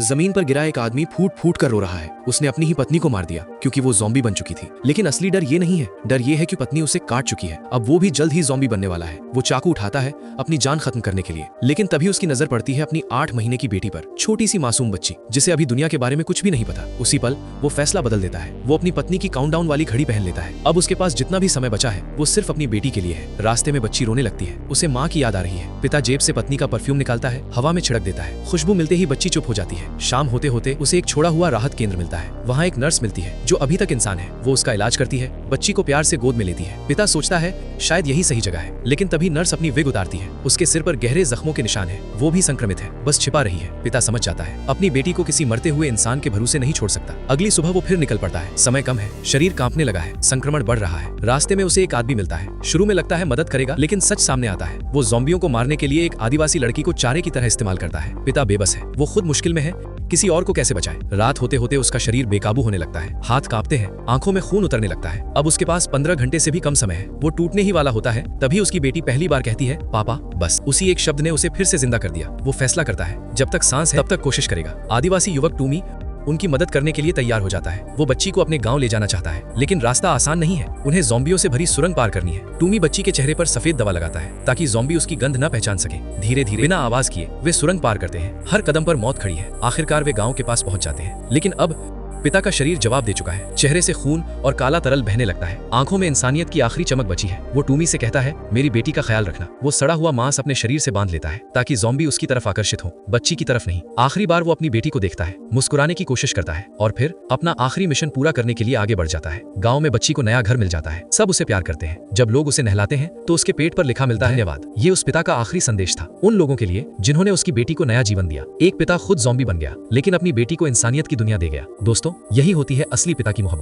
जमीन पर गिरा एक आदमी फूट फूट कर रो रहा है। उसने अपनी ही पत्नी को मार दिया क्योंकि वो ज़ॉम्बी बन चुकी थी। लेकिन असली डर ये नहीं है, डर ये है कि पत्नी उसे काट चुकी है। अब वो भी जल्द ही ज़ॉम्बी बनने वाला है। वो चाकू उठाता है अपनी जान खत्म करने के लिए, लेकिन तभी उसकी नजर पड़ती है अपनी 8 महीने की बेटी पर, छोटी सी मासूम बच्ची जिसे अभी दुनिया के बारे में कुछ भी नहीं पता। उसी पल वो फैसला बदल देता है। वो अपनी पत्नी की काउंटडाउन वाली घड़ी पहन लेता है। अब उसके पास जितना भी समय बचा है वो सिर्फ अपनी बेटी के लिए है। रास्ते में बच्ची रोने लगती है, उसे माँ की याद आ रही है। पिता जेब से पत्नी का परफ्यूम निकालता है, हवा में छिड़क देता है। खुशबू मिलते ही बच्ची चुप हो जाती है। शाम होते होते उसे एक छोड़ा हुआ राहत केंद्र मिलता है। वहाँ एक नर्स मिलती है जो अभी तक इंसान है। वो उसका इलाज करती है, बच्ची को प्यार से गोद में लेती है। पिता सोचता है शायद यही सही जगह है, लेकिन तभी नर्स अपनी विग उतारती है। उसके सिर पर गहरे जख्मों के निशान है। वो भी संक्रमित है, बस छिपा रही है। पिता समझ जाता है अपनी बेटी को किसी मरते हुए इंसान के भरोसे नहीं छोड़ सकता। अगली सुबह वो फिर निकल पड़ता है। समय कम है, शरीर कांपने लगा है, संक्रमण बढ़ रहा है। रास्ते में उसे एक आदमी मिलता है। शुरू में लगता है मदद करेगा, लेकिन सच सामने आता है। वो ज़ॉम्बियों को मारने के लिए एक आदिवासी लड़की को चारे की तरह इस्तेमाल करता है। पिता बेबस है, वो खुद मुश्किल में है, किसी और को कैसे बचाए। रात होते होते उसका शरीर बेकाबू होने लगता है, हाथ कांपते हैं, आंखों में खून उतरने लगता है। अब उसके पास 15 घंटे से भी कम समय है। वो टूटने ही वाला होता है। तभी उसकी बेटी पहली बार कहती है, पापा। बस उसी एक शब्द ने उसे फिर से जिंदा कर दिया। वो फैसला करता है जब तक सांस है तब तक कोशिश करेगा। आदिवासी युवक टूमी उनकी मदद करने के लिए तैयार हो जाता है। वो बच्ची को अपने गांव ले जाना चाहता है, लेकिन रास्ता आसान नहीं है। उन्हें ज़ॉम्बियों से भरी सुरंग पार करनी है। टूमी बच्ची के चेहरे पर सफेद दवा लगाता है ताकि ज़ॉम्बी उसकी गंध न पहचान सके। धीरे धीरे बिना आवाज किए वे सुरंग पार करते हैं। हर कदम पर मौत खड़ी है। आखिरकार वे गांव के पास पहुंच जाते हैं, लेकिन अब पिता का शरीर जवाब दे चुका है। चेहरे से खून और काला तरल बहने लगता है। आंखों में इंसानियत की आखिरी चमक बची है। वो टूमी से कहता है, मेरी बेटी का ख्याल रखना। वो सड़ा हुआ मांस अपने शरीर से बांध लेता है ताकि ज़ॉम्बी उसकी तरफ आकर्षित हो, बच्ची की तरफ नहीं। आखिरी बार वो अपनी बेटी को देखता है, मुस्कुराने की कोशिश करता है और फिर अपना आखिरी मिशन पूरा करने के लिए आगे बढ़ जाता है। गाँव में बच्ची को नया घर मिल जाता है। सब उसे प्यार करते हैं। जब लोग उसे नहलाते हैं तो उसके पेट पर लिखा मिलता है, धन्यवाद। ये उस पिता का आखिरी संदेश था उन लोगों के लिए जिन्होंने उसकी बेटी को नया जीवन दिया। एक पिता खुद ज़ॉम्बी बन गया, लेकिन अपनी बेटी को इंसानियत की दुनिया दे गया। दोस्तों, यही होती है असली पिता की मोहब्बत।